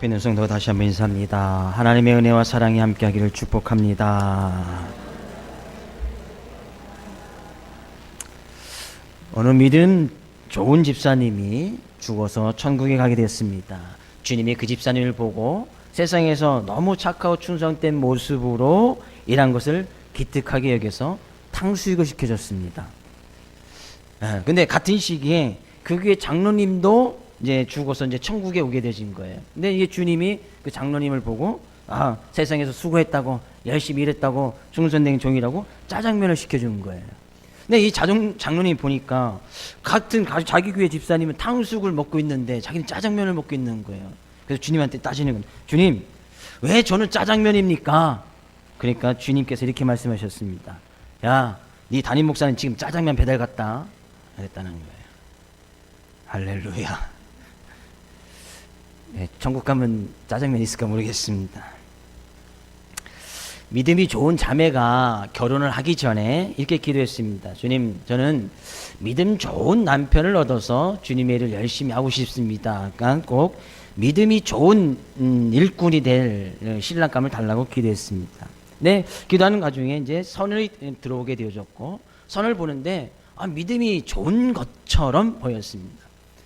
앞에 있는 성도가 다시 한번 인사합니다. 하나님의 은혜와 사랑이 함께하기를 축복합니다. 어느 믿음 좋은 집사님이 죽어서 천국에 가게 됐습니다. 주님이 그 집사님을 보고 세상에서 너무 착하고 충성된 모습으로 일한 것을 기특하게 여겨서 탕수육을 시켜줬습니다. 근데 같은 시기에 그 교회 장로님도 이제 죽어서 이제 천국에 오게 되신 거예요. 근데 이게 주님이 그 장로님을 보고 세상에서 수고했다고 열심히 일했다고 충성된 종이라고 짜장면을 시켜주는 거예요. 근데 이 장로님 보니까 같은 자기 교회 집사님은 탕수육을 먹고 있는데 자기는 짜장면을 먹고 있는 거예요. 그래서 주님한테 따지는 거예요. 주님, 왜 저는 짜장면입니까? 그러니까 주님께서 이렇게 말씀하셨습니다. 야, 네 담임 목사는 지금 짜장면 배달 갔다 그랬다는 거예요. 할렐루야. 네, 천국 가면 짜장면 있을까 모르겠습니다. 믿음이 좋은 자매가 결혼을 하기 전에 이렇게 기도했습니다. 주님, 저는 믿음 좋은 남편을 얻어서 주님의 일을 열심히 하고 싶습니다. 그러니까 꼭 믿음이 좋은 일꾼이 될 신랑감을 달라고 기도했습니다. 네, 기도하는 과정에 이제 선을 들어오게 되어졌고, 선을 보는데 믿음이 좋은 것처럼 보였습니다.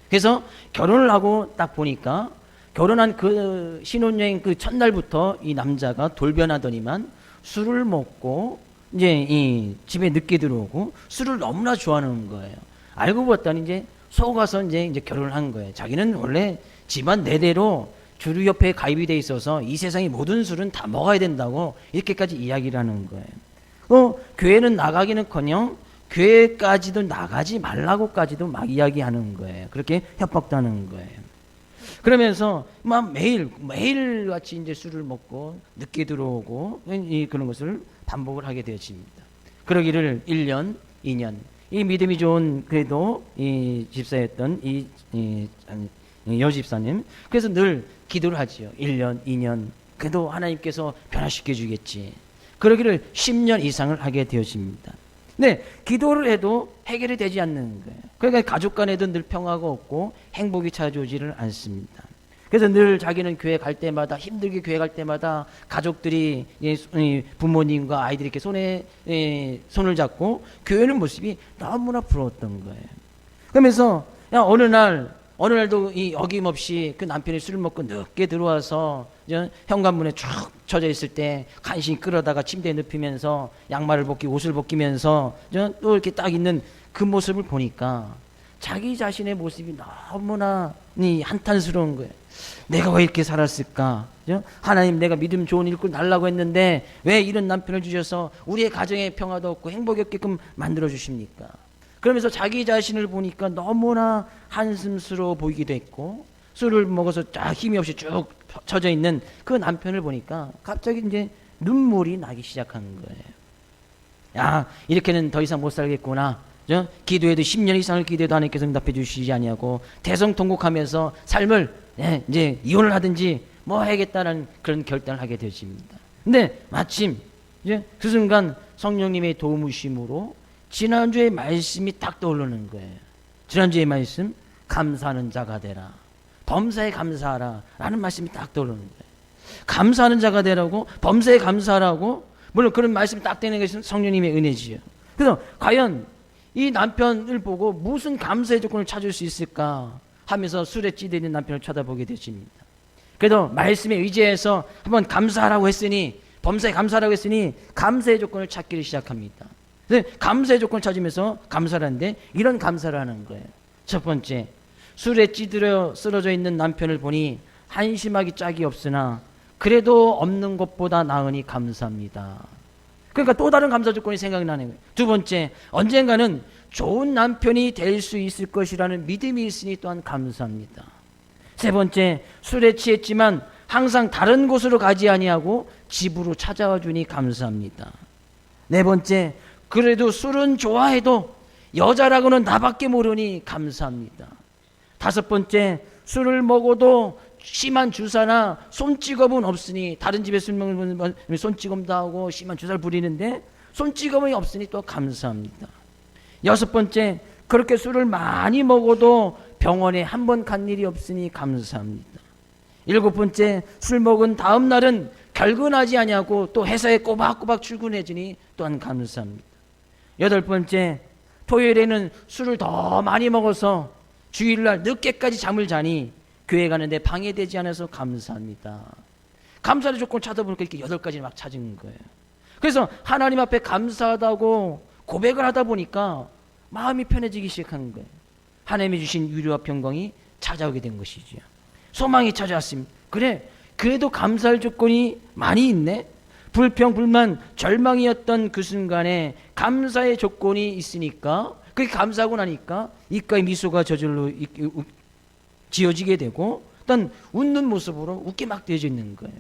그래서 결혼을 하고 딱 보니까 결혼한 그 신혼여행 그 첫날부터 이 남자가 돌변하더니만 술을 먹고 이제 이 집에 늦게 들어오고 술을 너무나 좋아하는 거예요. 알고 봤더니 이제 속아서 이제 결혼을 한 거예요. 자기는 원래 집안 내대로 주류 협회에 가입이 돼 있어서 이 세상의 모든 술은 다 먹어야 된다고 이렇게까지 이야기를 하는 거예요. 교회는 나가기는커녕 교회까지도 나가지 말라고까지도 막 이야기하는 거예요. 그렇게 협박도 하는 거예요. 그러면서 막 매일 같이 이제 술을 먹고 늦게 들어오고 그런 것을 반복을 하게 되어집니다. 그러기를 1년, 2년. 이 믿음이 좋은 그래도 이 집사였던 이 여집사님. 그래서 늘 기도를 하지요. 1년, 2년. 그래도 하나님께서 변화시켜 주겠지. 그러기를 10년 이상을 하게 되어집니다. 네, 기도를 해도 해결이 되지 않는 거예요. 그러니까 가족 간에도 늘 평화가 없고 행복이 찾아오지를 않습니다. 그래서 늘 자기는 교회 갈 때마다 힘들게 교회 갈 때마다 가족들이 부모님과 아이들이 이렇게 손을 잡고 교회는 모습이 너무나 부러웠던 거예요. 그러면서 어느 날도 이 어김없이 그 남편이 술을 먹고 늦게 들어와서 현관문에 쭉 쳐져 있을 때 간신히 끌어다가 침대에 눕히면서 양말을 벗기고 옷을 벗기면서 또 이렇게 딱 있는 그 모습을 보니까 자기 자신의 모습이 너무나 한탄스러운 거예요. 내가 왜 이렇게 살았을까? 하나님, 내가 믿음 좋은 일꾼 달라고 했는데 왜 이런 남편을 주셔서 우리의 가정에 평화도 없고 행복이 없게끔 만들어 주십니까? 그러면서 자기 자신을 보니까 너무나 한숨스러워 보이기도 했고, 술을 먹어서 힘이 없이 쭉 처져 있는 그 남편을 보니까 갑자기 이제 눈물이 나기 시작한 거예요. 야, 이렇게는 더 이상 못 살겠구나. 기도해도 10년 이상을 기도해도 하나님께서 응답해 주시지 아니하고 대성통곡하면서 삶을 이제 이혼을 하든지 뭐 해야겠다는 그런 결단을 하게 되었습니다. 근데 마침 이제 그 순간 성령님의 도우심으로 지난주의 말씀이 딱 떠오르는 거예요. 지난주의 말씀, 감사하는 자가 되라. 범사에 감사하라 라는 말씀이 딱 떠오르는 거예요. 감사하는 자가 되라고, 범사에 감사하라고, 물론 그런 말씀이 딱 되는 것은 성령님의 은혜지요. 그래서 과연 이 남편을 보고 무슨 감사의 조건을 찾을 수 있을까 하면서 술에 찌들인 남편을 쳐다보게 되십니다. 그래도 말씀에 의지해서 한번 감사하라고 했으니, 범사에 감사하라고 했으니 감사의 조건을 찾기를 시작합니다. 감사의 조건을 찾으면서 감사를 하는데 이런 감사를 하는 거예요. 첫 번째, 술에 찌들어 쓰러져 있는 남편을 보니 한심하기 짝이 없으나 그래도 없는 것보다 나으니 감사합니다. 그러니까 또 다른 감사 조건이 생각나는 거예요. 두 번째, 언젠가는 좋은 남편이 될 수 있을 것이라는 믿음이 있으니 또한 감사합니다. 세 번째, 술에 취했지만 항상 다른 곳으로 가지 아니하고 집으로 찾아와 주니 감사합니다. 네 번째, 그래도 술은 좋아해도 여자라고는 나밖에 모르니 감사합니다. 다섯 번째, 술을 먹어도 심한 주사나 손찌검은 없으니, 다른 집에 술 먹으면 손찌검도 하고 심한 주사를 부리는데 손찌검이 없으니 또 감사합니다. 여섯 번째, 그렇게 술을 많이 먹어도 병원에 한 번 간 일이 없으니 감사합니다. 7번째, 술 먹은 다음 날은 결근하지 아니하고 또 회사에 꼬박꼬박 출근해주니 또한 감사합니다. 8번째, 토요일에는 술을 더 많이 먹어서 주일날 늦게까지 잠을 자니 교회 가는데 방해되지 않아서 감사합니다. 감사의 조건 찾아보니까 이렇게 8가지 막 찾은 거예요. 그래서 하나님 앞에 감사하다고 고백을 하다 보니까 마음이 편해지기 시작한 거예요. 하나님이 주신 위로와 평강이 찾아오게 된 것이죠. 소망이 찾아왔습니다. 그래, 그래도 감사할 조건이 많이 있네. 불평, 불만, 절망이었던 그 순간에 감사의 조건이 있으니까, 그게 감사하고 나니까 입가에 미소가 저절로 지어지게 되고, 일단 웃는 모습으로 웃게 막 되어져 있는 거예요.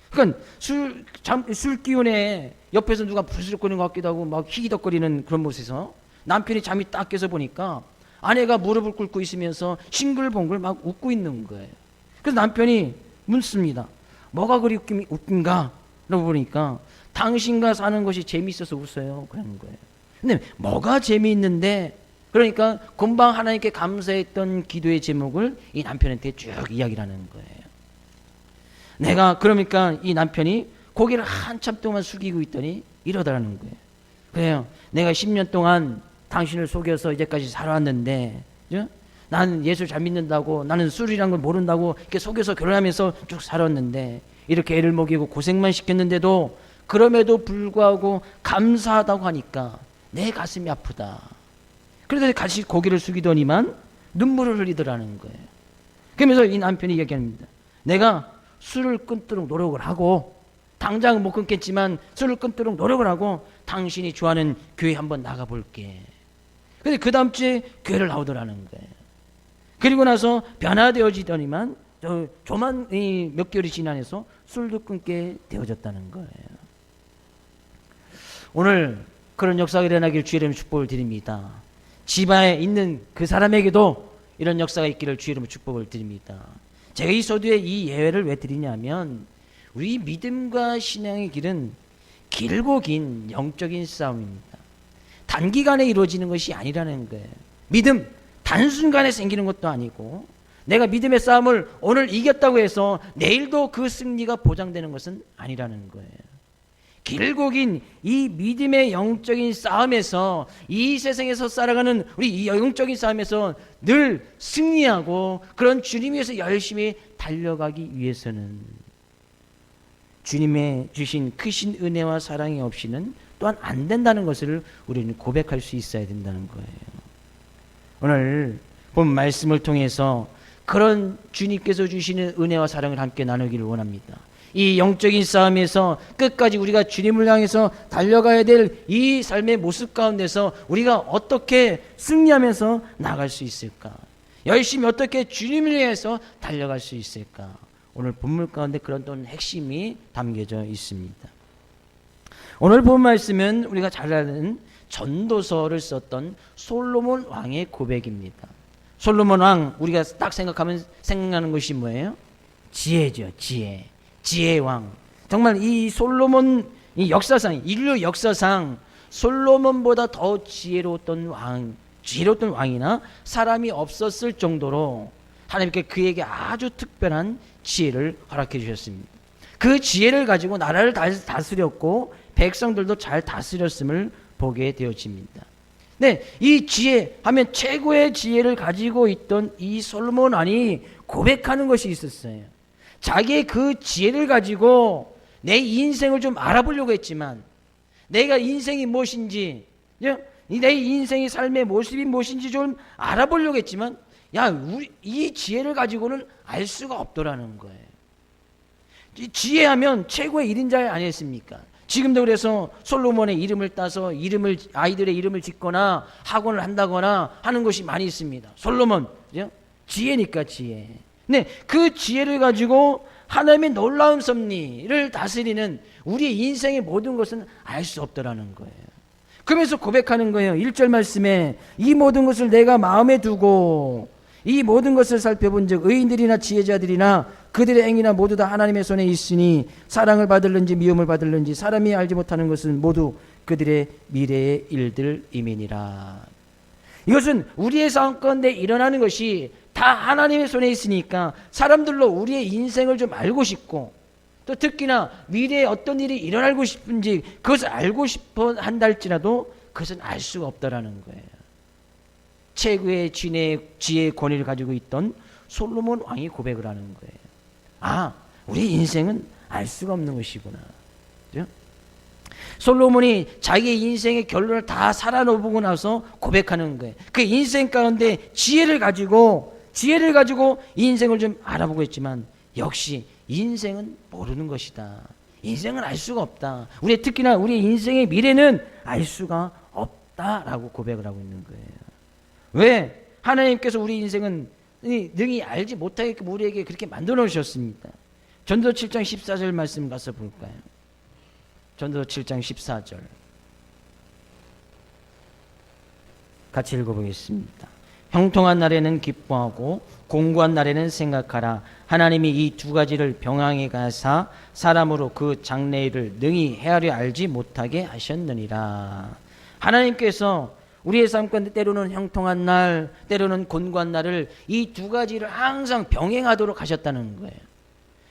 그러니까 술 기운에 옆에서 누가 부스럭거리는 것 같기도 하고 막 희기덕거리는 그런 모습에서 남편이 잠이 딱 깨서 보니까 아내가 무릎을 꿇고 있으면서 싱글벙글 막 웃고 있는 거예요. 그래서 남편이 묻습니다. 뭐가 그리 웃긴가? 라고 보니까 당신과 사는 것이 재미있어서 웃어요. 그런 거예요. 근데 뭐가 재미있는데, 그러니까 금방 하나님께 감사했던 기도의 제목을 이 남편한테 쭉 이야기를 하는 거예요. 내가 그러니까 이 남편이 고개를 한참 동안 숙이고 있더니 이러더라는 거예요. 그래요. 내가 10년 동안 당신을 속여서 이제까지 살아왔는데, 나는 예수 잘 믿는다고, 나는 술이란 걸 모른다고 이렇게 속여서 결혼하면서 쭉 살았는데, 이렇게 애를 먹이고 고생만 시켰는데도 그럼에도 불구하고 감사하다고 하니까 내 가슴이 아프다. 그래서 다시 고개를 숙이더니만 눈물을 흘리더라는 거예요. 그러면서 이 남편이 이야기합니다. 내가 술을 끊도록 노력을 하고, 당장 못 끊겠지만 술을 끊도록 노력을 하고 당신이 좋아하는 교회 한번 나가볼게. 근데 그 다음 주에 교회를 나오더라는 거예요. 그리고 나서 변화되어지더니만 조만 몇 개월이 지나서 술도 끊게 되어졌다는 거예요. 오늘 그런 역사가 일어나길 주의 이름으로 축복을 드립니다. 집안에 있는 그 사람에게도 이런 역사가 있기를 주의 이름으로 축복을 드립니다. 제가 이 서두에 이 예외를 왜 드리냐면, 우리 믿음과 신앙의 길은 길고 긴 영적인 싸움입니다. 단기간에 이루어지는 것이 아니라는 거예요. 믿음 단순간에 생기는 것도 아니고, 내가 믿음의 싸움을 오늘 이겼다고 해서 내일도 그 승리가 보장되는 것은 아니라는 거예요. 길고 긴 이 믿음의 영적인 싸움에서, 이 세상에서 살아가는 우리 이 영적인 싸움에서 늘 승리하고 그런 주님 위해서 열심히 달려가기 위해서는 주님의 주신 크신 은혜와 사랑이 없이는 또한 안 된다는 것을 우리는 고백할 수 있어야 된다는 거예요. 오늘 본 말씀을 통해서 그런 주님께서 주시는 은혜와 사랑을 함께 나누기를 원합니다. 이 영적인 싸움에서 끝까지 우리가 주님을 향해서 달려가야 될 이 삶의 모습 가운데서 우리가 어떻게 승리하면서 나갈 수 있을까? 열심히 어떻게 주님을 위해서 달려갈 수 있을까? 오늘 본문 가운데 그런 또 핵심이 담겨져 있습니다. 오늘 본 말씀은 우리가 잘 아는 전도서를 썼던 솔로몬 왕의 고백입니다. 솔로몬 왕, 우리가 딱 생각나는 것이 뭐예요? 지혜죠. 지혜의 왕. 정말 이 솔로몬, 이 역사상, 인류 역사상 솔로몬보다 더 지혜로웠던 왕이나 사람이 없었을 정도로 하나님께 그에게 아주 특별한 지혜를 허락해 주셨습니다. 그 지혜를 가지고 나라를 다스렸고 백성들도 잘 다스렸음을 보게 되어집니다. 네, 이 지혜 하면 최고의 지혜를 가지고 있던 이 솔로몬 왕이 고백하는 것이 있었어요. 자기의 그 지혜를 가지고 내 인생을 좀 알아보려고 했지만, 내가 인생이 무엇인지, 내 인생의 삶의 모습이 무엇인지 좀 알아보려고 했지만, 이 지혜를 가지고는 알 수가 없더라는 거예요. 지혜하면 최고의 1인자 아니었습니까? 지금도 그래서 솔로몬의 이름을 따서 아이들의 이름을 짓거나 학원을 한다거나 하는 것이 많이 있습니다. 솔로몬, 지혜니까 지혜. 네, 그 지혜를 가지고 하나님의 놀라운 섭리를 다스리는 우리의 인생의 모든 것은 알 수 없더라는 거예요. 그러면서 고백하는 거예요. 1절 말씀에 이 모든 것을 내가 마음에 두고 이 모든 것을 살펴본 즉 의인들이나 지혜자들이나 그들의 행위나 모두 다 하나님의 손에 있으니 사랑을 받을는지 미움을 받을는지 사람이 알지 못하는 것은 모두 그들의 미래의 일들임이니라. 이것은 우리의 삶 가운데 일어나는 것이 다 하나님의 손에 있으니까 사람들로 우리의 인생을 좀 알고 싶고, 또 특히나 미래에 어떤 일이 일어나고 싶은지 그것을 알고 싶어 한다 할지라도 그것은 알 수가 없다라는 거예요. 최고의 지혜의 권위를 가지고 있던 솔로몬 왕이 고백을 하는 거예요. 아, 우리 인생은 알 수가 없는 것이구나. 그죠? 솔로몬이 자기의 인생의 결론을 다 살아보고 나서 고백하는 거예요. 그 인생 가운데 지혜를 가지고 이 인생을 좀 알아보고 있지만 역시 인생은 모르는 것이다. 인생은 알 수가 없다. 특히나 우리의 인생의 미래는 알 수가 없다라고 고백을 하고 있는 거예요. 왜? 하나님께서 우리 인생은 능히 알지 못하게 우리에게 그렇게 만들어 놓으셨습니다. 전도 7장 14절 말씀 가서 볼까요? 전도 7장 14절 같이 읽어보겠습니다. 형통한 날에는 기뻐하고 공고한 날에는 생각하라. 하나님이 이 두 가지를 병행해 가사 사람으로 그 장래일을 능히 헤아려 알지 못하게 하셨느니라. 하나님께서 우리의 삶 가운데 때로는 형통한 날, 때로는 곤고한 날을 이 두 가지를 항상 병행하도록 하셨다는 거예요.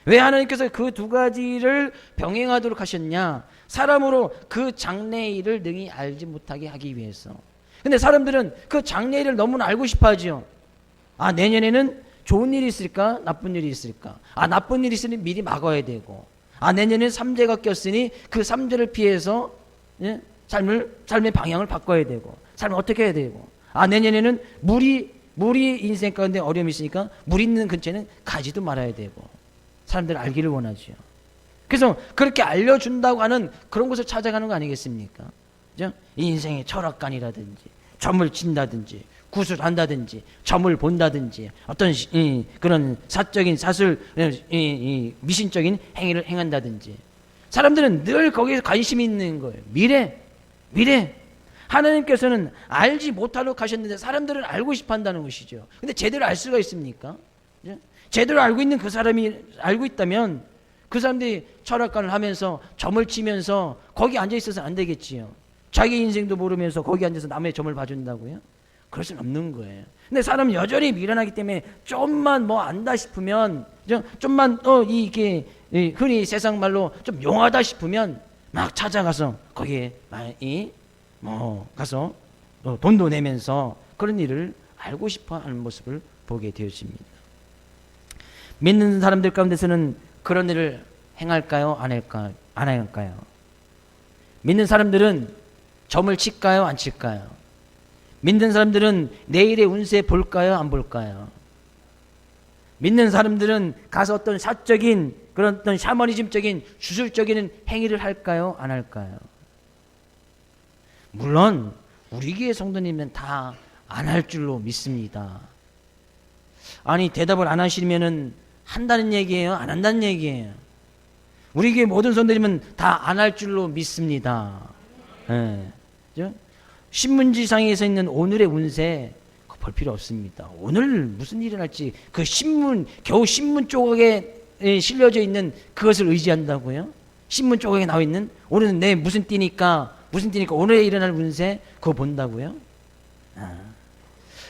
왜 하나님께서 그 두 가지를 병행하도록 하셨냐? 사람으로 그 장래의 일을 능히 알지 못하게 하기 위해서. 근데 사람들은 그 장래일을 너무나 알고 싶어 하죠. 아, 내년에는 좋은 일이 있을까? 나쁜 일이 있을까? 아, 나쁜 일이 있으니 미리 막아야 되고, 아, 내년에는 삼재가 꼈으니 그 삼재를 피해서 삶의 방향을 바꿔야 되고, 삶을 어떻게 해야 되고, 아, 내년에는 물이 인생 가운데 어려움이 있으니까 물 있는 근처에는 가지도 말아야 되고, 사람들은 알기를 원하죠. 그래서 그렇게 알려준다고 하는 그런 곳을 찾아가는 거 아니겠습니까? 그죠? 인생의 철학관이라든지 점을 친다든지 구술한다든지 점을 본다든지 어떤 그런 사적인 미신적인 행위를 행한다든지, 사람들은 늘 거기에 관심이 있는 거예요. 미래. 하나님께서는 알지 못하도록 하셨는데 사람들은 알고 싶어 한다는 것이죠. 근데 제대로 알 수가 있습니까? 제대로 알고 있는 그 사람이 알고 있다면 그 사람들이 철학관을 하면서 점을 치면서 거기 앉아 있어서 안 되겠지요. 자기 인생도 모르면서 거기 앉아서 남의 점을 봐준다고요? 그럴 수는 없는 거예요. 근데 사람은 여전히 미련하기 때문에 좀만 뭐 안다 싶으면, 좀만 이게 흔히 세상 말로 좀 용하다 싶으면 막 찾아가서 거기에 가서 돈도 내면서 그런 일을 알고 싶어 하는 모습을 보게 되어집니다. 믿는 사람들 가운데서는 그런 일을 행할까요? 안 할까요? 믿는 사람들은 점을 칠까요? 안 칠까요? 믿는 사람들은 내일의 운세 볼까요? 안 볼까요? 믿는 사람들은 가서 어떤 사적인 그런 어떤 샤머니즘적인 주술적인 행위를 할까요? 안 할까요? 물론 우리 교회 성도님은 다 안 할 줄로 믿습니다. 아니, 대답을 안 하시면은 한다는 얘기예요? 안 한다는 얘기예요? 우리 교회 모든 성도님은 다 안 할 줄로 믿습니다. 신문지상에서 있는 오늘의 운세 볼 필요 없습니다. 오늘 무슨 일이 날지 그 겨우 신문 조각에 실려져 있는 그것을 의지한다고요? 신문 조각에 나와 있는 오늘은 내 무슨 띠니까 오늘에 일어날 운세 그거 본다고요?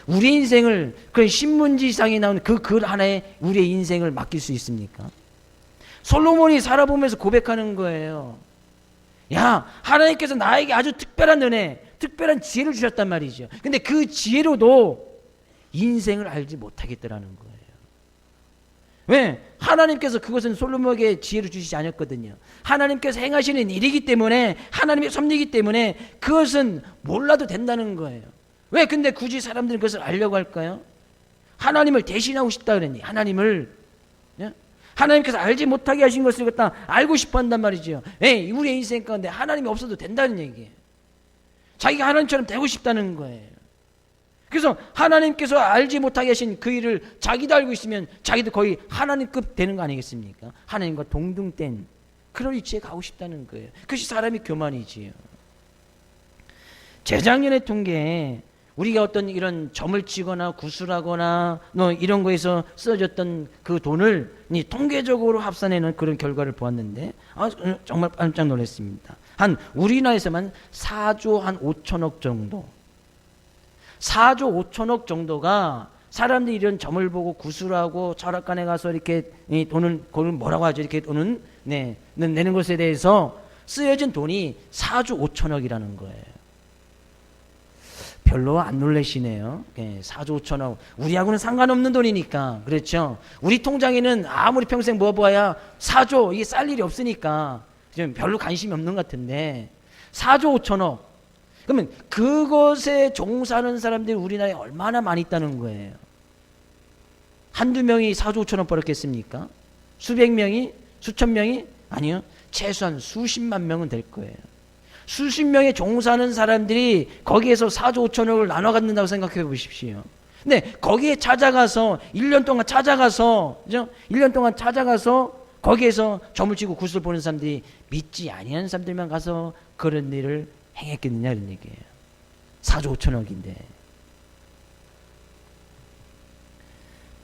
우리 인생을 그 신문지상에 나오는 그 글 하나에 우리의 인생을 맡길 수 있습니까? 솔로몬이 살아보면서 고백하는 거예요. 야, 하나님께서 나에게 아주 특별한 은혜, 특별한 지혜를 주셨단 말이죠. 근데 그 지혜로도 인생을 알지 못하겠더라는 거예요. 왜? 하나님께서 그것은 솔로몬에게 지혜를 주시지 않았거든요. 하나님께서 행하시는 일이기 때문에, 하나님의 섭리이기 때문에 그것은 몰라도 된다는 거예요. 왜 근데 굳이 사람들은 그것을 알려고 할까요? 하나님을 대신하고 싶다 그러니, 하나님께서 알지 못하게 하신 것을 갖다 알고 싶어 한단 말이죠. 우리의 인생 가운데 하나님이 없어도 된다는 얘기예요. 자기가 하나님처럼 되고 싶다는 거예요. 그래서 하나님께서 알지 못하게 하신 그 일을 자기도 알고 있으면 자기도 거의 하나님급 되는 거 아니겠습니까? 하나님과 동등된 그런 위치에 가고 싶다는 거예요. 그것이 사람의 교만이지요. 재작년의 통계에 우리가 어떤 이런 점을 치거나 구술하거나 이런 거에서 써졌던 그 돈을 통계적으로 합산해놓은 그런 결과를 보았는데 정말 깜짝 놀랐습니다. 우리나라에서만 4조 한 5천억 정도, 4조 5천억 정도가 사람들이 이런 점을 보고 구슬하고 철학관에 가서 이렇게 돈을 뭐라고 하죠? 이렇게 돈은 내는 것에 대해서 쓰여진 돈이 4조 5천억이라는 거예요. 별로 안 놀라시네요. 4조 5천억. 우리하고는 상관없는 돈이니까. 그렇죠? 우리 통장에는 아무리 평생 모아봐야 4조 이게 쌀 일이 없으니까 좀 별로 관심이 없는 것 같은데 4조 5천억. 그러면 그것에 종사하는 사람들이 우리나라에 얼마나 많이 있다는 거예요. 한두 명이 4조 5천억 벌었겠습니까? 수백 명이? 수천 명이? 아니요. 최소한 수십만 명은 될 거예요. 수십 명의 종사하는 사람들이 거기에서 4조 5천억을 나눠 갖는다고 생각해 보십시오. 근데 거기에 찾아가서 1년 동안 찾아가서 그죠? 1년 동안 찾아가서 거기에서 점을 치고 굿을 보는 사람들이 믿지 아니하는 사람들만 가서 그런 일을 행했겠느냐 이런 얘기예요. 4조 5천억인데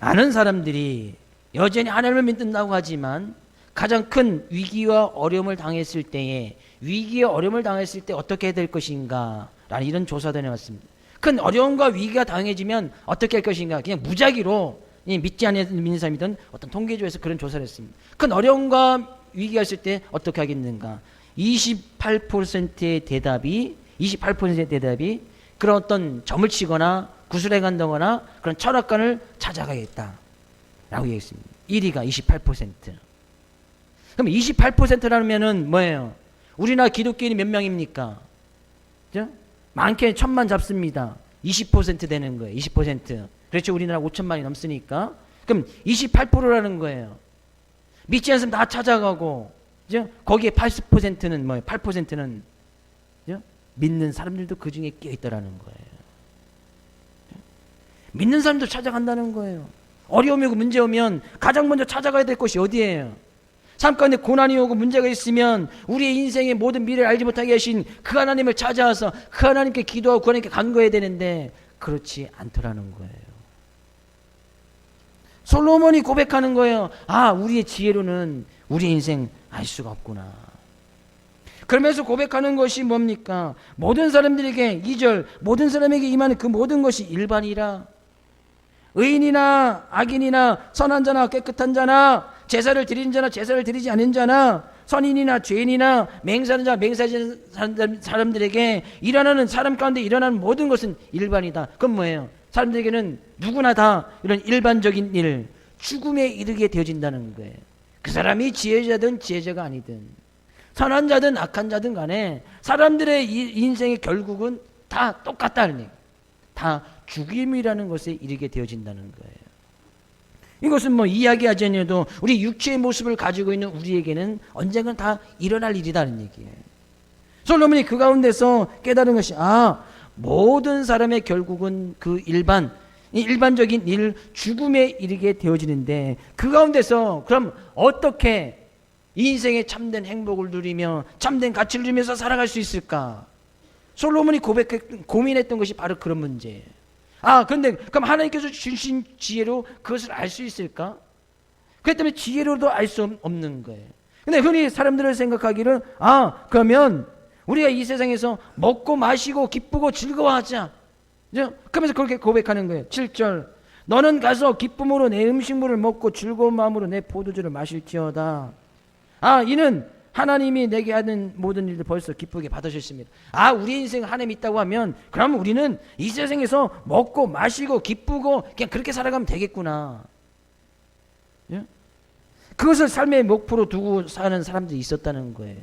많은 사람들이 여전히 하나님을 믿는다고 하지만 가장 큰 위기와 어려움을 당했을 때에 위기와 어려움을 당했을 때 어떻게 해야 될 것인가 라는 이런 조사도 해왔습니다. 큰 어려움과 위기가 당해지면 어떻게 할 것인가 그냥 무작위로 믿지 않는 사람이든 어떤 통계조에서 그런 조사를 했습니다. 큰 어려움과 위기가 있을 때 어떻게 하겠는가 28%의 대답이 그런 어떤 점을 치거나 구슬해 간다거나 그런 철학관을 찾아가겠다 라고 얘기했습니다. 1위가 28%. 그럼 28%라면은 뭐예요? 우리나라 기독교인이 몇 명입니까? 그죠? 많게 1,000만 잡습니다. 20% 되는 거예요. 20%. 그렇죠. 우리나라 5천만이 넘으니까. 그럼 28%라는 거예요. 믿지 않으면 다 찾아가고, 그죠? 거기에 80%는 뭐예요? 8%는 그죠? 믿는 사람들도 그 중에 끼어 있다라는 거예요. 믿는 사람도 찾아간다는 거예요. 어려움이 오고 문제 오면 가장 먼저 찾아가야 될 곳이 어디예요? 삶 가운데 고난이 오고 문제가 있으면 우리의 인생의 모든 미래를 알지 못하게 하신 그 하나님을 찾아와서 그 하나님께 기도하고 그 하나님께 간구해야 되는데 그렇지 않더라는 거예요. 솔로몬이 고백하는 거예요. 아, 우리의 지혜로는 우리 인생 알 수가 없구나. 그러면서 고백하는 것이 뭡니까? 모든 사람들에게 2절 모든 사람에게 임하는 그 모든 것이 일반이라. 의인이나 악인이나 선한 자나 깨끗한 자나 제사를 드리는 자나 제사를 드리지 않는 자나 선인이나 죄인이나 맹세하는 자 맹세하는 사람들에게 일어나는 사람 가운데 일어나는 모든 것은 일반이다. 그건 뭐예요? 사람들에게는 누구나 다 이런 일반적인 일 죽음에 이르게 되어진다는 거예요. 그 사람이 지혜자든 지혜자가 아니든 선한 자든 악한 자든 간에 사람들의 인생의 결국은 다 똑같다는 얘기예요. 다 죽임이라는 것에 이르게 되어진다는 거예요. 이것은 뭐 이야기하지 않아도 우리 육체의 모습을 가지고 있는 우리에게는 언젠간 다 일어날 일이라는 얘기예요. 솔로몬이 그 가운데서 깨달은 것이 모든 사람의 결국은 그 일반적인 일 죽음에 이르게 되어지는데 그 가운데서 그럼 어떻게 인생의 참된 행복을 누리며 참된 가치를 누리면서 살아갈 수 있을까? 솔로몬이 고민했던 것이 바로 그런 문제예요. 그런데 그럼 하나님께서 주신 지혜로 그것을 알 수 있을까? 그렇기 때문에 지혜로도 알 수 없는 거예요. 근데 흔히 사람들을 생각하기를 그러면 우리가 이 세상에서 먹고 마시고 기쁘고 즐거워하자. 그러면서 그렇게 고백하는 거예요. 7절 너는 가서 기쁨으로 내 음식물을 먹고 즐거운 마음으로 내 포도주를 마실지어다. 이는 하나님이 내게 하는 모든 일들 벌써 기쁘게 받으셨습니다. 우리 인생 하나님 있다고 하면 그럼 우리는 이 세상에서 먹고 마시고 기쁘고 그냥 그렇게 살아가면 되겠구나. 예? 그것을 삶의 목표로 두고 사는 사람들이 있었다는 거예요.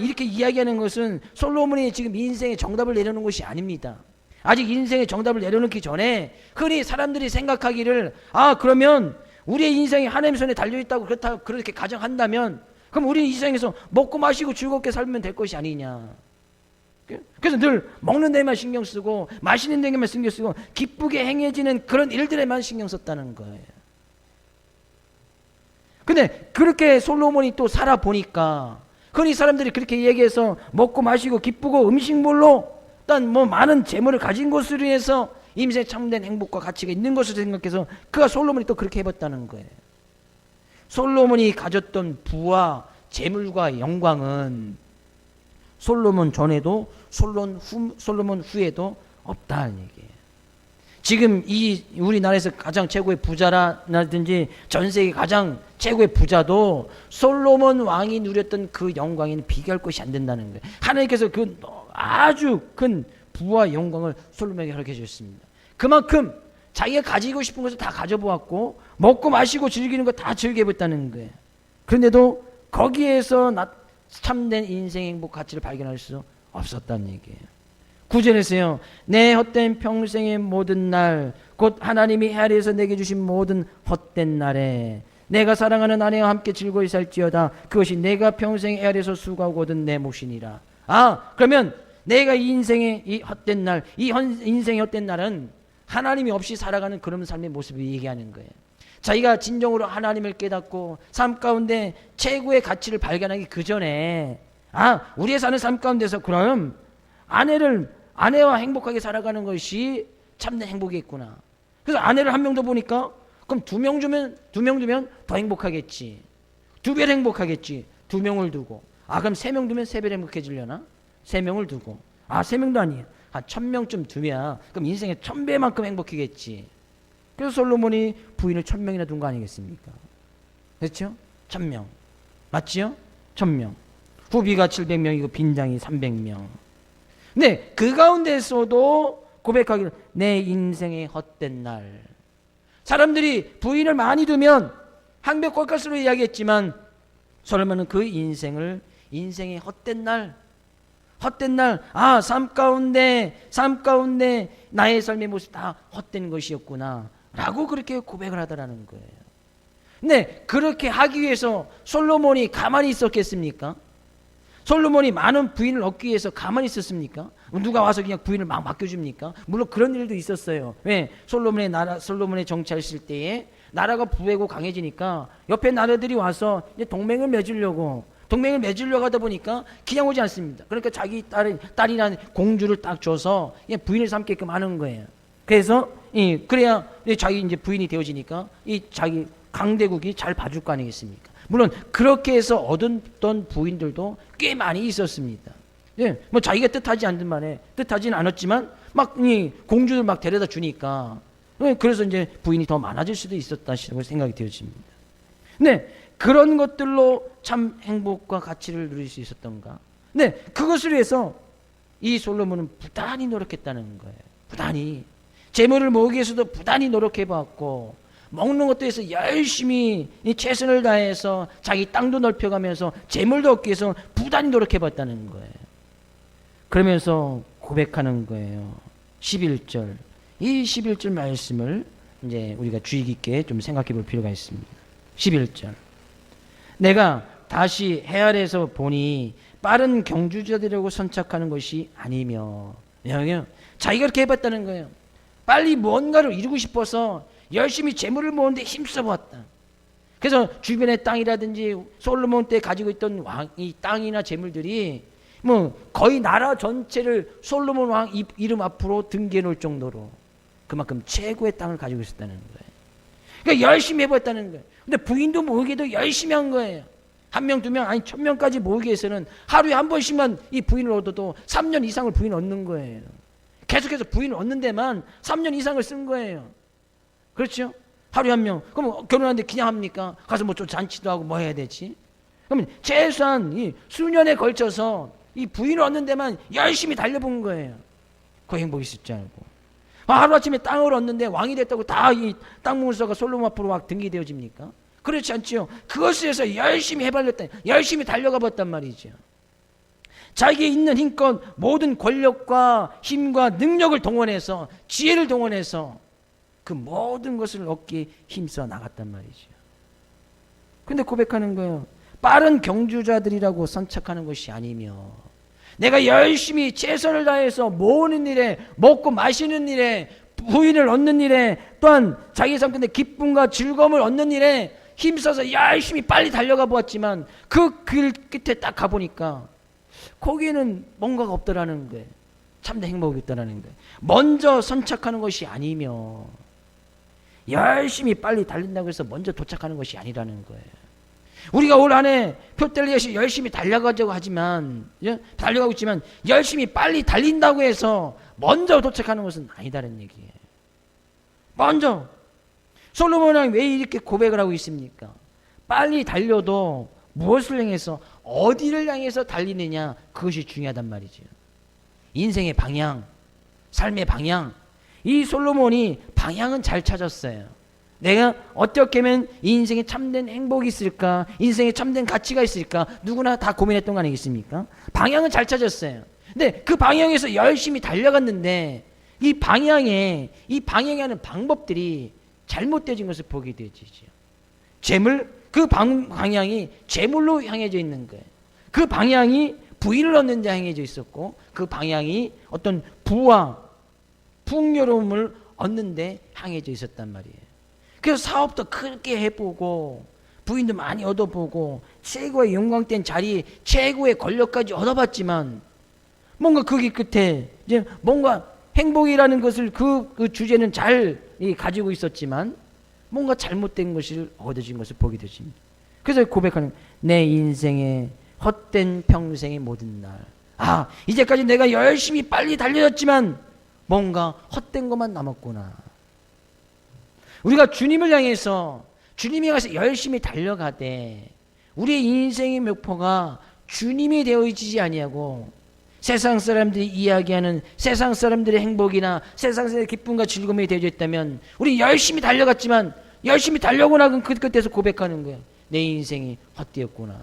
이렇게 이야기하는 것은 솔로몬이 지금 인생의 정답을 내려놓은 것이 아닙니다. 아직 인생의 정답을 내려놓기 전에 흔히 사람들이 생각하기를 그러면 우리의 인생이 하나님 손에 달려있다고 그렇게 가정한다면 그럼 우리는 이 세상에서 먹고 마시고 즐겁게 살면 될 것이 아니냐. 그래서 늘 먹는 데만 신경 쓰고 마시는 데만 신경 쓰고 기쁘게 행해지는 그런 일들에만 신경 썼다는 거예요. 근데 그렇게 솔로몬이 또 살아보니까 흔히 사람들이 그렇게 얘기해서 먹고 마시고 기쁘고 음식물로 일단 뭐 많은 재물을 가진 것으로 해서 인생에 참된 행복과 가치가 있는 것으로 생각해서 그가 솔로몬이 또 그렇게 해봤다는 거예요. 솔로몬이 가졌던 부와 재물과 영광은 솔로몬 전에도 솔로몬 후에도 없다는 얘기예요. 지금 이 우리나라에서 가장 최고의 부자라든지 전 세계 가장 최고의 부자도 솔로몬 왕이 누렸던 그 영광에는 비교할 것이 안 된다는 거예요. 하나님께서 그 아주 큰 부와 영광을 솔로몬에게 허락해 주셨습니다. 그만큼 자기가 가지고 싶은 것을 다 가져보았고 먹고 마시고 즐기는 거 다 즐겨봤다는 거예요. 그런데도 거기에서 참된 인생의 행복 가치를 발견할 수 없었다는 얘기예요. 9절에서요. 내 헛된 평생의 모든 날 곧 하나님이 헤아려서 내게 주신 모든 헛된 날에 내가 사랑하는 아내와 함께 즐거이 살지어다. 그것이 내가 평생 헤아려서 수고하고 얻은 내 몫이니라. 그러면 내가 이 인생의 이 헛된 날, 인생의 헛된 날은 하나님이 없이 살아가는 그런 삶의 모습을 얘기하는 거예요. 자기가 진정으로 하나님을 깨닫고 삶 가운데 최고의 가치를 발견하기 그 전에 우리의 사는 삶 가운데서 그럼 아내와 행복하게 살아가는 것이 참된 행복이겠구나. 그래서 아내를 한 명 더 보니까 그럼 두 명 두면 더 행복하겠지. 두 배로 행복하겠지. 두 명을 두고. 그럼 세 명 두면 세 배로 행복해지려나? 세 명을 두고. 세 명도 아니에요. 1000명쯤 두면 그럼 인생의 1000배만큼 행복하겠지. 그래서 솔로몬이 부인을 1000명이나 둔 거 아니겠습니까? 그렇죠? 1000명. 맞지요? 1000명. 후비가 700명이고 빈장이 300명. 네, 그 가운데서도 고백하기를 내 인생의 헛된 날. 사람들이 부인을 많이 두면 항변 꼴값으로 이야기했지만 솔로몬은 그 인생의 헛된 날, 삶 가운데 나의 삶의 모습 다 헛된 것이었구나 라고 그렇게 고백을 하더라는 거예요. 근데 그렇게 하기 위해서 솔로몬이 가만히 있었겠습니까? 솔로몬이 많은 부인을 얻기 위해서 가만히 있었습니까? 누가 와서 그냥 부인을 막 맡겨줍니까? 물론 그런 일도 있었어요. 왜? 솔로몬의 정치하실 때에 나라가 부하고 강해지니까 옆에 나라들이 와서 이제 동맹을 맺으려고 하다 보니까 그냥 오지 않습니다. 그러니까 자기 딸이나 공주를 딱 줘서 부인을 삼게끔 하는 거예요. 그래서 그래야 자기 이제 부인이 되어지니까 이 자기 강대국이 잘 봐줄 거 아니겠습니까? 물론 그렇게 해서 얻었던 부인들도 꽤 많이 있었습니다. 뭐 자기가 뜻하지는 않았지만 막 공주들 막 데려다 주니까 그래서 이제 부인이 더 많아질 수도 있었다고 생각이 되어집니다. 네, 그런 것들로 참 행복과 가치를 누릴 수 있었던가? 네, 그것을 위해서 이 솔로몬은 부단히 노력했다는 거예요. 부단히 재물을 모으기 위해서도 부단히 노력해봤고 먹는 것도 해서 열심히 최선을 다해서 자기 땅도 넓혀가면서 재물도 얻기 위해서 부단히 노력해봤다는 거예요. 그러면서 고백하는 거예요. 11절. 이 11절 말씀을 이제 우리가 주의 깊게 좀 생각해 볼 필요가 있습니다. 11절. 내가 다시 헤아려서 보니 빠른 경주자들이라고 선착하는 것이 아니며. 자기가 그렇게 해봤다는 거예요. 빨리 뭔가를 이루고 싶어서 열심히 재물을 모으는데 힘써봤다. 그래서 주변의 땅이라든지 솔로몬 때 가지고 있던 이 땅이나 재물들이 뭐 거의 나라 전체를 솔로몬 왕 이름 앞으로 등기해 놓을 정도로 그만큼 최고의 땅을 가지고 있었다는 거예요. 그러니까 열심히 해봤다는 거예요. 근데 부인도 모으기도 열심히 한 거예요. 1명, 2명, 1000명까지 모으기 위해서는 하루에 한 번씩만 이 부인을 얻어도 3년 이상을 부인을 얻는 거예요. 계속해서 부인을 얻는 데만 3년 이상을 쓴 거예요. 그렇죠? 하루에 1명. 그럼 결혼하는데 그냥 합니까? 가서 뭐 좀 잔치도 하고 뭐 해야 되지? 그러면 최소한 이 수년에 걸쳐서 이 부인을 얻는 데만 열심히 달려본 거예요. 그 행복이 있을 줄 알고. 하루아침에 땅을 얻는데 왕이 됐다고 다 이 땅 문서가 솔로몬 앞으로 막 등기되어집니까? 그렇지 않지요. 그것을 위해서 열심히 해발렸다. 열심히 달려가 봤단 말이죠. 자기에 있는 힘껏 모든 권력과 힘과 능력을 동원해서 지혜를 동원해서 그 모든 것을 얻기에 힘써 나갔단 말이죠. 근데 고백하는 거예요. 빠른 경주자들이라고 선착하는 것이 아니며 내가 열심히 최선을 다해서 모으는 일에 먹고 마시는 일에 부인을 얻는 일에 또한 자기 삶 가운데 기쁨과 즐거움을 얻는 일에 힘써서 열심히 빨리 달려가 보았지만 그 길 끝에 딱 가보니까 거기에는 뭔가가 없더라는 거예요. 참된 행복이 없더라는 거예요. 먼저 선착하는 것이 아니며 열심히 빨리 달린다고 해서 먼저 도착하는 것이 아니라는 거예요. 우리가 올 한해 표대를 위해서 열심히 달려가고 있지만 열심히 빨리 달린다고 해서 먼저 도착하는 것은 아니다는 얘기예요. 먼저 솔로몬 왕이 왜 이렇게 고백을 하고 있습니까? 빨리 달려도 무엇을 향해서, 어디를 향해서 달리느냐, 그것이 중요하단 말이죠. 인생의 방향, 삶의 방향. 이 솔로몬이 방향은 잘 찾았어요. 내가 어떻게 하면 이 인생에 참된 행복이 있을까, 인생에 참된 가치가 있을까, 누구나 다 고민했던 거 아니겠습니까? 방향은 잘 찾았어요. 근데 그 방향에서 열심히 달려갔는데 이 방향에 하는 방법들이 잘못되어진 것을 보게 되지죠. 재물, 그 방향이 재물로 향해져 있는 거예요. 그 방향이 부인을 얻는 데 향해져 있었고, 그 방향이 어떤 부와 풍요로움을 얻는 데 향해져 있었단 말이에요. 그래서 사업도 크게 해보고 부인도 많이 얻어보고 최고의 영광된 자리, 최고의 권력까지 얻어봤지만 뭔가 거기 끝에 이제 뭔가 행복이라는 것을 그 주제는 잘 가지고 있었지만 뭔가 잘못된 것을 얻어진 것을 보게 되십니다. 그래서 고백하는, 내 인생의 헛된 평생의 모든 날, 이제까지 내가 열심히 빨리 달려졌지만 뭔가 헛된 것만 남았구나. 우리가 주님을 향해서, 주님이 가서 열심히 달려가되 우리의 인생의 목표가 주님이 되어지지 아니하고 세상 사람들이 이야기하는 세상 사람들의 행복이나 세상 사람들의 기쁨과 즐거움이 되어져 있다면, 우리 열심히 달려갔지만 열심히 달려고 나간 그 끝에서 고백하는 거예요. 내 인생이 헛되었구나.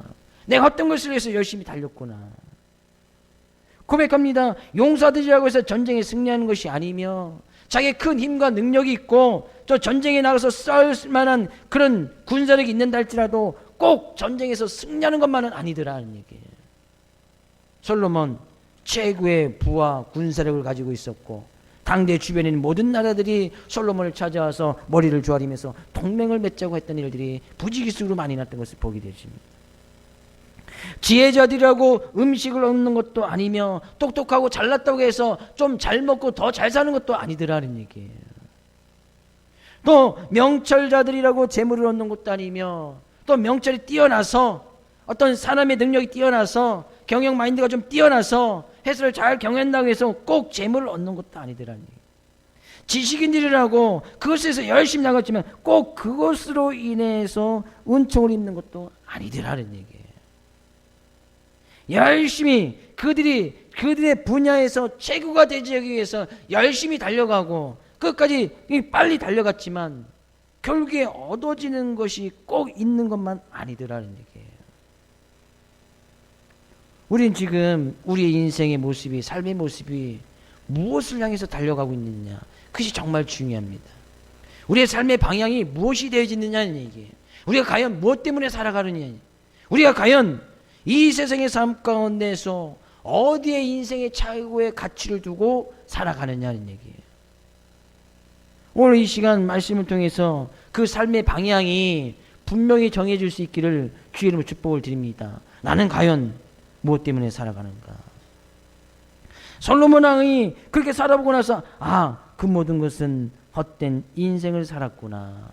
내가 헛된 것을 위해서 열심히 달렸구나. 고백합니다. 용사들이라고 해서 전쟁에 승리하는 것이 아니며, 자기의 큰 힘과 능력이 있고 저 전쟁에 나가서 싸울 만한 그런 군사력이 있는다 할지라도 꼭 전쟁에서 승리하는 것만은 아니더라는 얘기예요. 솔로몬 최고의 부와 군사력을 가지고 있었고, 당대 주변에 있는 모든 나라들이 솔로몬을 찾아와서 머리를 조아리면서 동맹을 맺자고 했던 일들이 부지기수로 많이 났던 것을 보게 되십니다. 지혜자들이라고 음식을 얻는 것도 아니며, 똑똑하고 잘났다고 해서 좀 잘 먹고 더 잘 사는 것도 아니더라는 얘기예요. 또 명철자들이라고 재물을 얻는 것도 아니며, 또 명철이 뛰어나서 어떤 사람의 능력이 뛰어나서 경영 마인드가 좀 뛰어나서 해설을 잘 경영한다고 해서 꼭 재물을 얻는 것도 아니더라니. 지식인들이라고 그것에서 열심히 나갔지만 꼭 그것으로 인해서 은총을 입는 것도 아니더라는 얘기예요. 열심히 그들의 분야에서 최고가 되기 위해서 열심히 달려가고 끝까지 빨리 달려갔지만 결국에 얻어지는 것이 꼭 있는 것만 아니더라는 얘기예요. 우린 지금 우리의 인생의 모습이, 삶의 모습이 무엇을 향해서 달려가고 있느냐, 그것이 정말 중요합니다. 우리의 삶의 방향이 무엇이 되어지느냐는 얘기예요. 우리가 과연 무엇 때문에 살아가느냐, 우리가 과연 이 세상의 삶 가운데서 어디에 인생의 최고의 가치를 두고 살아가느냐는 얘기예요. 오늘 이 시간 말씀을 통해서 그 삶의 방향이 분명히 정해질 수 있기를 주의 이름으로 축복을 드립니다. 나는 과연 무엇 때문에 살아가는가? 솔로몬 왕이 그렇게 살아보고 나서 그 모든 것은 헛된 인생을 살았구나.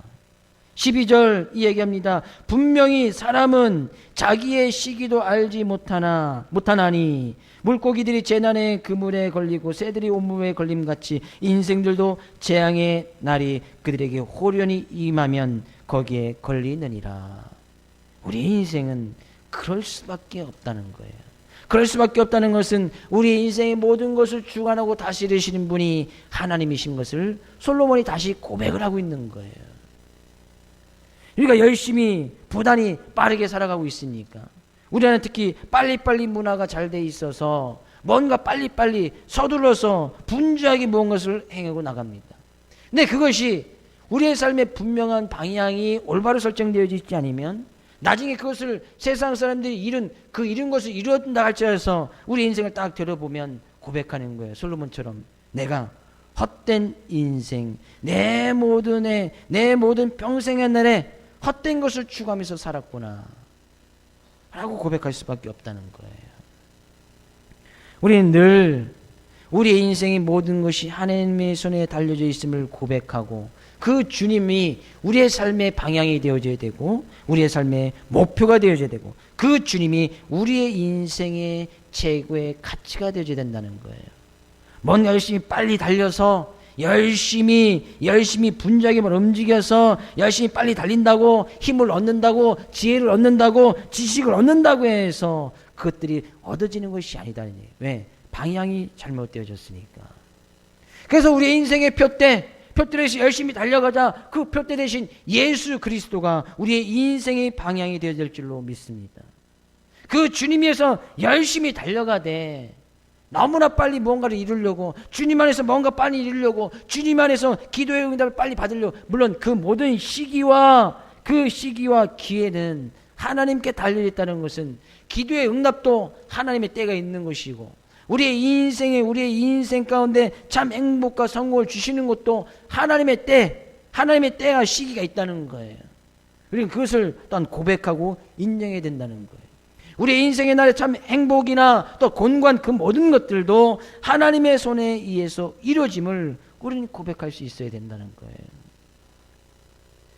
12절 이 얘기합니다. 분명히 사람은 자기의 시기도 알지 못하나니 물고기들이 재난의 그물에 걸리고 새들이 온몸에 걸림같이 인생들도 재앙의 날이 그들에게 호련히 임하면 거기에 걸리느니라. 우리 인생은 그럴 수밖에 없다는 거예요. 그럴 수밖에 없다는 것은 우리 인생의 모든 것을 주관하고 다스리시는 분이 하나님이신 것을 솔로몬이 다시 고백을 하고 있는 거예요. 우리가 열심히 부단히 빠르게 살아가고 있으니까, 우리는 특히 빨리빨리 문화가 잘 돼 있어서 뭔가 빨리빨리 서둘러서 분주하게 무엇을 행하고 나갑니다. 근데 그것이 우리의 삶의 분명한 방향이 올바로 설정되어 있지 않으면 나중에 그것을 세상 사람들이 이룬 것을 이루었다 할지라도 우리 인생을 딱 들어보면 고백하는 거예요. 솔로몬처럼 내가 헛된 인생, 내 모든 평생의 날에 헛된 것을 추구하면서 살았구나 라고 고백할 수밖에 없다는 거예요. 우리는 늘 우리의 인생의 모든 것이 하나님의 손에 달려져 있음을 고백하고, 그 주님이 우리의 삶의 방향이 되어져야 되고 우리의 삶의 목표가 되어져야 되고, 그 주님이 우리의 인생의 최고의 가치가 되어져야 된다는 거예요. 뭔가 열심히 빨리 달려서 열심히 분주하게만 움직여서 열심히 빨리 달린다고 힘을 얻는다고 지혜를 얻는다고 지식을 얻는다고 해서 그것들이 얻어지는 것이 아니다. 왜? 방향이 잘못되어졌으니까. 그래서 우리의 인생의 표대에서 열심히 달려가자. 그 표대 대신 예수 그리스도가 우리의 인생의 방향이 되어질 줄로 믿습니다. 그 주님 위해서 열심히 달려가되 너무나 빨리 무언가를 이루려고, 주님 안에서 뭔가 빨리 이루려고, 주님 안에서 기도의 응답을 빨리 받으려고, 물론 그 모든 시기와 기회는 하나님께 달려있다는 것은 기도의 응답도 하나님의 때가 있는 것이고, 우리의 인생 가운데 참 행복과 성공을 주시는 것도 하나님의 때가 시기가 있다는 거예요. 우리는 그것을 또한 고백하고 인정해야 된다는 거예요. 우리의 인생의 날에 참 행복이나 또 곤고한 그 모든 것들도 하나님의 손에 의해서 이루어짐을 우리는 고백할 수 있어야 된다는 거예요.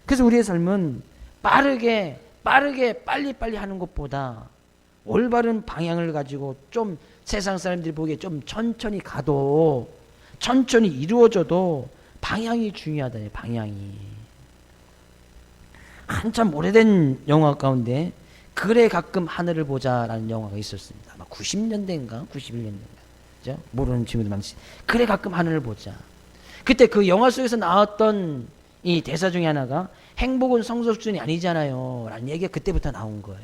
그래서 우리의 삶은 빠르게 빨리 하는 것보다 올바른 방향을 가지고 좀 세상 사람들이 보기에 좀 천천히 가도, 천천히 이루어져도 방향이 중요하다. 방향이. 한참 오래된 영화 가운데 그래 가끔 하늘을 보자라는 영화가 있었습니다. 아마 90년대인가 91년대인가, 그죠? 모르는 친구들 많지. 그래 가끔 하늘을 보자. 그때 그 영화 속에서 나왔던 이 대사 중에 하나가 행복은 성적 순이 아니잖아요 라는 얘기가 그때부터 나온 거예요.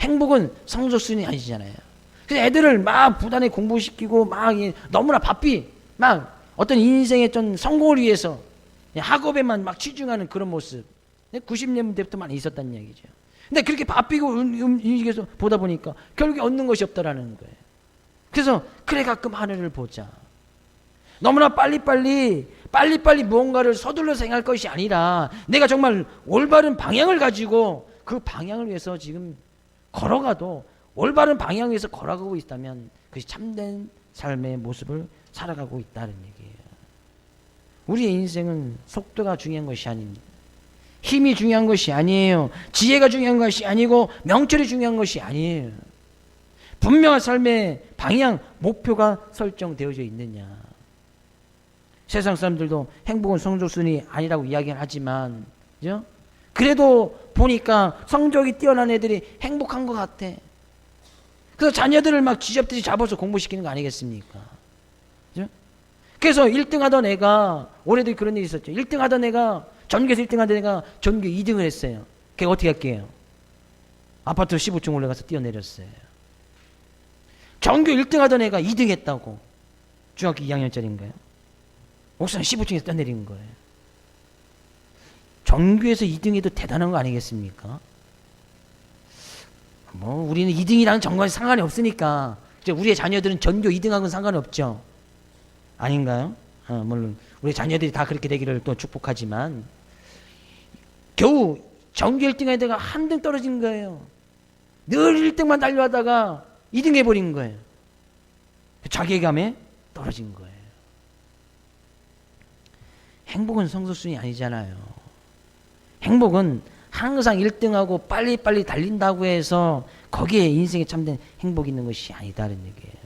행복은 성적 순이 아니잖아요. 그래서 애들을 막 부단히 공부시키고 막 너무나 바삐 막 어떤 인생의 좀 성공을 위해서 학업에만 막 치중하는 그런 모습, 90년대부터 많이 있었다는 얘기죠. 근데 그렇게 바삐고 움직여서 보다 보니까 결국에 얻는 것이 없다라는 거예요. 그래서 그래 가끔 하늘을 보자. 너무나 빨리빨리 무언가를 서둘러서 행할 것이 아니라 내가 정말 올바른 방향을 가지고 그 방향을 위해서 지금 걸어가도 올바른 방향을 위해서 걸어가고 있다면 그것이 참된 삶의 모습을 살아가고 있다는 얘기예요. 우리의 인생은 속도가 중요한 것이 아닙니다. 힘이 중요한 것이 아니에요. 지혜가 중요한 것이 아니고 명철이 중요한 것이 아니에요. 분명한 삶의 방향, 목표가 설정되어져 있느냐. 세상 사람들도 행복은 성적순이 아니라고 이야기를 하지만, 그죠? 그래도 보니까 성적이 뛰어난 애들이 행복한 것 같아. 그래서 자녀들을 막 쥐잡듯이 잡아서 공부시키는 거 아니겠습니까? 그죠? 그래서 1등 하던 애가, 올해도 그런 일이 있었죠. 1등 하던 애가, 전교에서 1등 하던 애가 전교 2등을 했어요. 걔가 어떻게 할게요? 아파트 15층 올라가서 뛰어내렸어요. 전교 1등 하던 애가 2등 했다고. 중학교 2학년짜리인가요? 옥상 15층에서 뛰어내린 거예요. 전교에서 2등 해도 대단한 거 아니겠습니까? 뭐 우리는 2등이라는 정과는 상관이 없으니까 우리의 자녀들은 전교 2등하고는 상관이 없죠. 아닌가요? 물론 우리 자녀들이 다 그렇게 되기를 또 축복하지만 겨우 전교 1등 하다가 한 등 떨어진 거예요. 늘 1등만 달려하다가 2등 해버린 거예요. 자괴감에 떨어진 거예요. 행복은 성적순이 아니잖아요. 행복은 항상 1등하고 빨리빨리 달린다고 해서 거기에 인생에 참된 행복이 있는 것이 아니다는 얘기예요.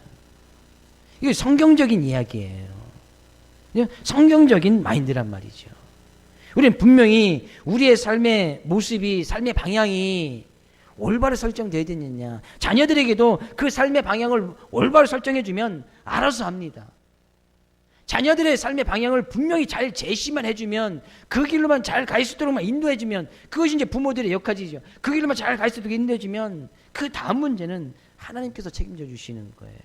이게 성경적인 이야기예요. 성경적인 마인드란 말이죠. 우리는 분명히 우리의 삶의 모습이, 삶의 방향이 올바로 설정되어야 되느냐. 자녀들에게도 그 삶의 방향을 올바로 설정해주면 알아서 합니다. 자녀들의 삶의 방향을 분명히 잘 제시만 해주면, 그 길로만 잘 갈 수 있도록만 인도해주면, 그것이 이제 부모들의 역할이죠. 그 길로만 잘 갈 수 있도록 인도해주면 그 다음 문제는 하나님께서 책임져 주시는 거예요.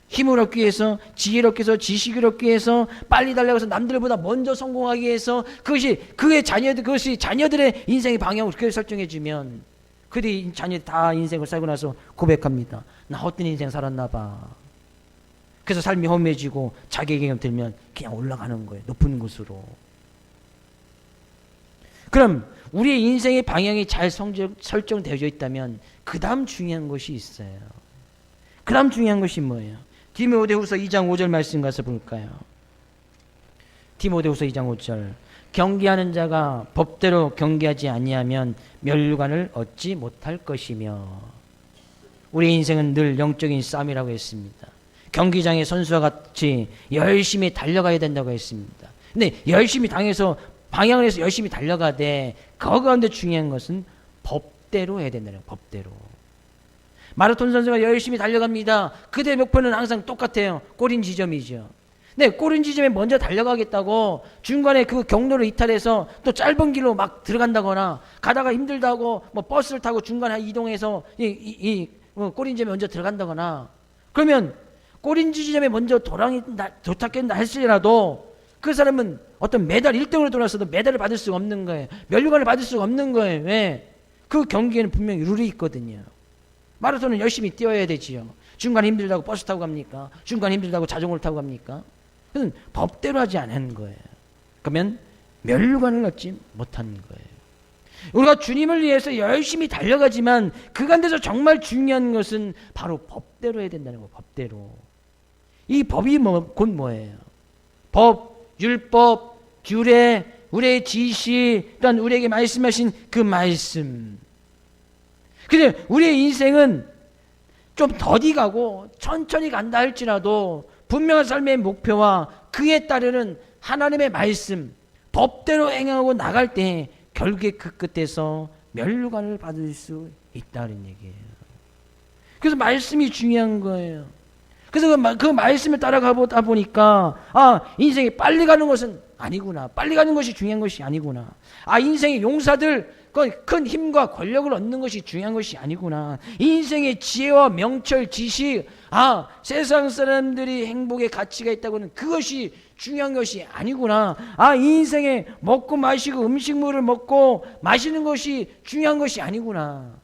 힘을 얻기 위해서, 지혜를 얻기 위해서, 지식을 얻기 위해서, 빨리 달려가서 남들보다 먼저 성공하기 위해서, 그것이 자녀들의 인생의 방향을 그렇게 설정해주면, 그들이 자녀들이 다 인생을 살고 나서 고백합니다. 나 헛된 인생 살았나 봐. 그래서 삶이 험해지고 자괴감 들면 그냥 올라가는 거예요. 높은 곳으로. 그럼 우리의 인생의 방향이 잘 설정되어져 있다면 그 다음 중요한 것이 있어요. 그 다음 중요한 것이 뭐예요? 디모데후서 2장 5절 말씀 가서 볼까요? 디모데후서 2장 5절. 경계하는 자가 법대로 경계하지 아니하면 멸류관을 얻지 못할 것이며. 우리 인생은 늘 영적인 싸움이라고 했습니다. 경기장의 선수와 같이 열심히 달려가야 된다고 했습니다. 근데 열심히 방향을 해서 열심히 달려가되 그 가운데 중요한 것은 법대로 해야 된다는 거예요. 법대로. 마라톤 선수가 열심히 달려갑니다. 그들의 목표는 항상 똑같아요. 골인 지점이죠. 네, 골인 지점에 먼저 달려가겠다고 중간에 그 경로를 이탈해서 또 짧은 길로 막 들어간다거나 가다가 힘들다고 뭐 버스를 타고 중간에 이동해서 골인 지점에 먼저 들어간다거나 그러면 골인 지점에 먼저 도착했다 할지라도 그 사람은 어떤 메달 1등으로 돌아서도 메달을 받을 수가 없는 거예요. 면류관을 받을 수가 없는 거예요. 왜? 그 경기에는 분명히 룰이 있거든요. 마라톤은 열심히 뛰어야 되지요. 중간에 힘들다고 버스 타고 갑니까? 중간에 힘들다고 자전거를 타고 갑니까? 그건 법대로 하지 않은 거예요. 그러면 면류관을 얻지 못한 거예요. 우리가 주님을 위해서 열심히 달려가지만 그 가운데서 정말 중요한 것은 바로 법대로 해야 된다는 거예요. 법대로. 이 법이 곧 뭐예요? 법, 율법, 규례, 우리의 지시, 또한 우리에게 말씀하신 그 말씀. 근데 우리의 인생은 좀 더디 가고 천천히 간다 할지라도 분명한 삶의 목표와 그에 따르는 하나님의 말씀, 법대로 행하고 나갈 때 결국에 그 끝에서 면류관을 받을 수 있다는 얘기예요. 그래서 말씀이 중요한 거예요. 그래서 그 말씀을 따라가 보다 보니까 인생이 빨리 가는 것은 아니구나. 빨리 가는 것이 중요한 것이 아니구나. 인생의 용사들 큰 힘과 권력을 얻는 것이 중요한 것이 아니구나. 인생의 지혜와 명철, 지식, 세상 사람들이 행복의 가치가 있다고는 그것이 중요한 것이 아니구나. 인생에 먹고 마시고 음식물을 먹고 마시는 것이 중요한 것이 아니구나.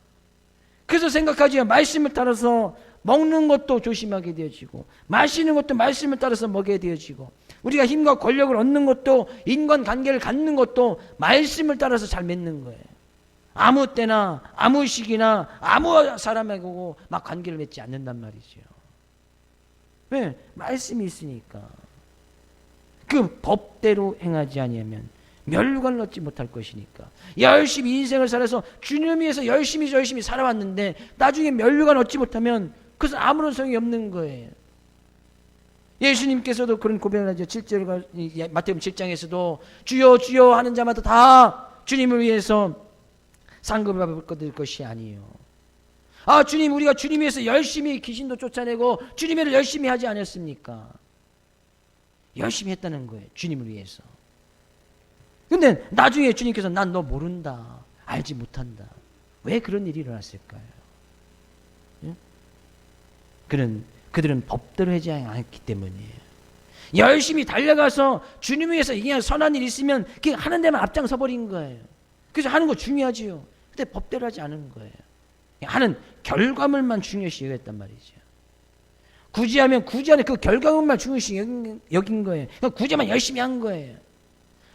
그래서 생각하지요. 말씀을 따라서 먹는 것도 조심하게 되어지고 마시는 것도 말씀을 따라서 먹어야 되어지고 우리가 힘과 권력을 얻는 것도 인간관계를 갖는 것도 말씀을 따라서 잘 맺는 거예요. 아무 때나 아무 시기나 아무 사람하고 막 관계를 맺지 않는단 말이죠. 왜? 말씀이 있으니까. 그 법대로 행하지 아니하면 면류관을 얻지 못할 것이니까. 열심히 인생을 살아서 주님 위해서 열심히 살아왔는데 나중에 면류관 얻지 못하면 그것은 아무런 소용이 없는 거예요. 예수님께서도 그런 고백을 하죠. 7절 마태복음 7장에서도 주여 주여 하는 자마다 다 주님을 위해서 상급을 받을 것이 아니에요. 주님, 우리가 주님 위해서 열심히 귀신도 쫓아내고 주님을 열심히 하지 않았습니까? 열심히 했다는 거예요. 주님을 위해서. 근데 나중에 주님께서 난 너 모른다. 알지 못한다. 왜 그런 일이 일어났을까요? 예? 그들은 법대로 하지 않았기 때문이에요. 열심히 달려가서 주님 위해서 그냥 선한 일이 있으면 그냥 하는 데만 앞장서 버린 거예요. 그래서 하는 거 중요하지요. 근데 법대로 하지 않은 거예요. 하는 결과물만 중요시 여겼단 말이죠. 굳이 하면 굳이 하는 그 결과물만 중요시 여긴 거예요. 그러니까 굳이만 열심히 한 거예요.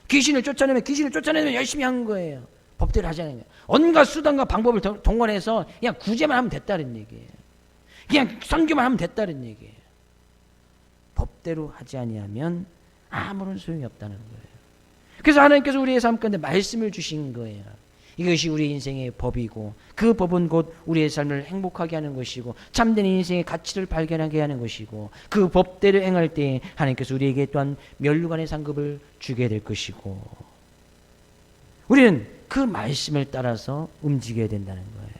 귀신을 쫓아내면 열심히 한 거예요. 법대로 하지 않은 거예요. 온갖 수단과 방법을 동원해서 그냥 구제만 하면 됐다는 얘기예요. 그냥 선교만 하면 됐다는 얘기예요. 법대로 하지 아니하면 아무런 소용이 없다는 거예요. 그래서 하나님께서 우리의 삶 가운데 말씀을 주신 거예요. 이것이 우리 인생의 법이고 그 법은 곧 우리의 삶을 행복하게 하는 것이고 참된 인생의 가치를 발견하게 하는 것이고 그 법대로 행할 때 하나님께서 우리에게 또한 면류관의 상급을 주게 될 것이고 우리는 그 말씀을 따라서 움직여야 된다는 거예요.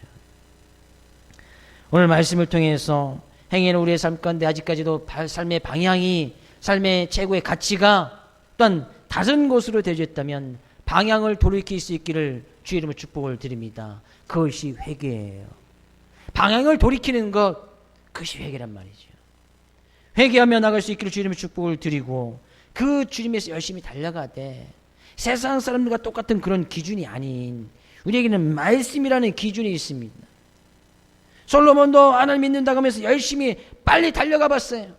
오늘 말씀을 통해서 행해는 우리의 삶 가운데 아직까지도 삶의 방향이 삶의 최고의 가치가 또한 다른 곳으로 되어졌다면 방향을 돌이킬 수 있기를 주의 이름으로 축복을 드립니다. 그것이 회개예요. 방향을 돌이키는 것, 그것이 회개란 말이죠. 회개하며 나갈 수 있기를 주의 이름으로 축복을 드리고 그 주님에서 열심히 달려가되 세상 사람들과 똑같은 그런 기준이 아닌 우리에게는 말씀이라는 기준이 있습니다. 솔로몬도 하나님 믿는다고 하면서 열심히 빨리 달려가 봤어요.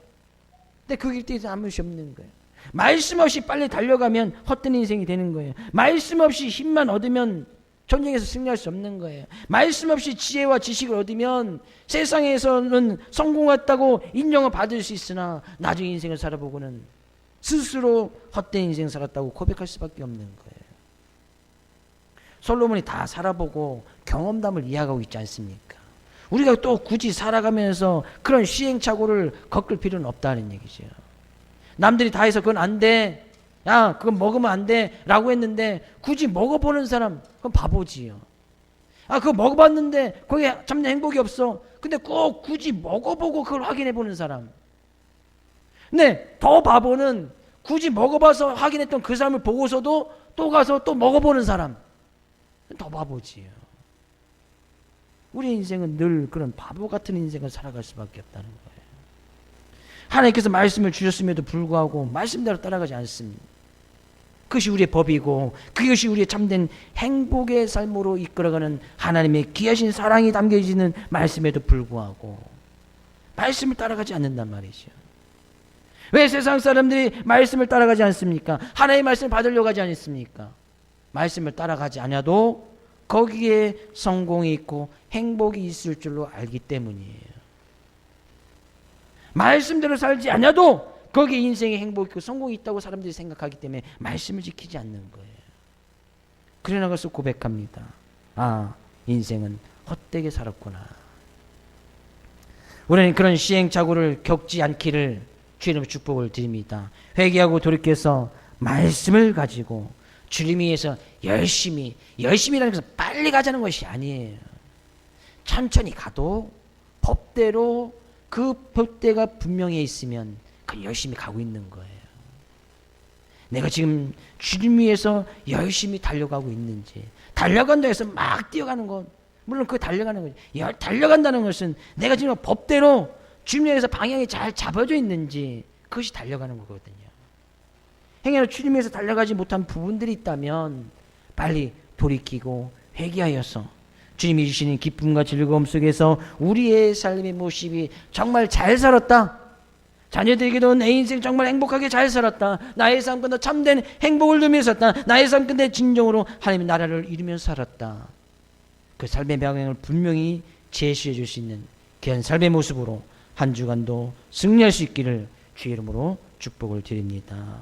근데 그 길에서 아무 것이 없는 거예요. 말씀 없이 빨리 달려가면 헛된 인생이 되는 거예요. 말씀 없이 힘만 얻으면 전쟁에서 승리할 수 없는 거예요. 말씀 없이 지혜와 지식을 얻으면 세상에서는 성공했다고 인정을 받을 수 있으나 나중에 인생을 살아보고는 스스로 헛된 인생 살았다고 고백할 수밖에 없는 거예요. 솔로몬이 다 살아보고 경험담을 이야기하고 있지 않습니까? 우리가 또 굳이 살아가면서 그런 시행착오를 겪을 필요는 없다는 얘기죠. 남들이 다 해서 그건 안 돼. 야, 그건 먹으면 안 돼. 라고 했는데 굳이 먹어보는 사람, 그건 바보지요. 아, 그거 먹어봤는데 거기에 참된 행복이 없어. 근데 꼭 굳이 먹어보고 그걸 확인해보는 사람. 근데 더 바보는 굳이 먹어봐서 확인했던 그 사람을 보고서도 또 가서 또 먹어보는 사람. 더 바보지요. 우리 인생은 늘 그런 바보 같은 인생을 살아갈 수밖에 없다는 거예요. 하나님께서 말씀을 주셨음에도 불구하고 말씀대로 따라가지 않습니다. 그것이 우리의 법이고 그것이 우리의 참된 행복의 삶으로 이끌어가는 하나님의 귀하신 사랑이 담겨지는 말씀에도 불구하고 말씀을 따라가지 않는단 말이죠. 왜 세상 사람들이 말씀을 따라가지 않습니까? 하나님의 말씀을 받으려고 하지 않습니까? 말씀을 따라가지 않아도 거기에 성공이 있고 행복이 있을 줄로 알기 때문이에요. 말씀대로 살지 않아도 거기에 인생의 행복이 있고 성공이 있다고 사람들이 생각하기 때문에 말씀을 지키지 않는 거예요. 그러나 것을 고백합니다. 아, 인생은 헛되게 살았구나. 우리는 그런 시행착오를 겪지 않기를 주님의 축복을 드립니다. 회개하고 돌이켜서 말씀을 가지고 주님 위해서 열심히라는 것은 빨리 가자는 것이 아니에요. 천천히 가도 법대로 그 법대가 분명히 있으면 그 열심히 가고 있는 거예요. 내가 지금 주님 위해서 열심히 달려가고 있는지, 달려간다 해서 막 뛰어가는 건 물론 그 달려가는 거죠. 달려간다는 것은 내가 지금 법대로 주님 위해서 방향이 잘 잡아져 있는지 그것이 달려가는 거거든요. 행여나 주님 위해서 달려가지 못한 부분들이 있다면 빨리 돌이키고 회개하여서 주님이 주시는 기쁨과 즐거움 속에서 우리의 삶의 모습이 정말 잘 살았다. 자녀들에게도 내 인생 정말 행복하게 잘 살았다. 나의 삶 끝내 참된 행복을 누리면서 살았다. 나의 삶 끝내 진정으로 하나님의 나라를 이루면서 살았다. 그 삶의 방향을 분명히 제시해 줄 수 있는 귀한 삶의 모습으로 한 주간도 승리할 수 있기를 주의 이름으로 축복을 드립니다.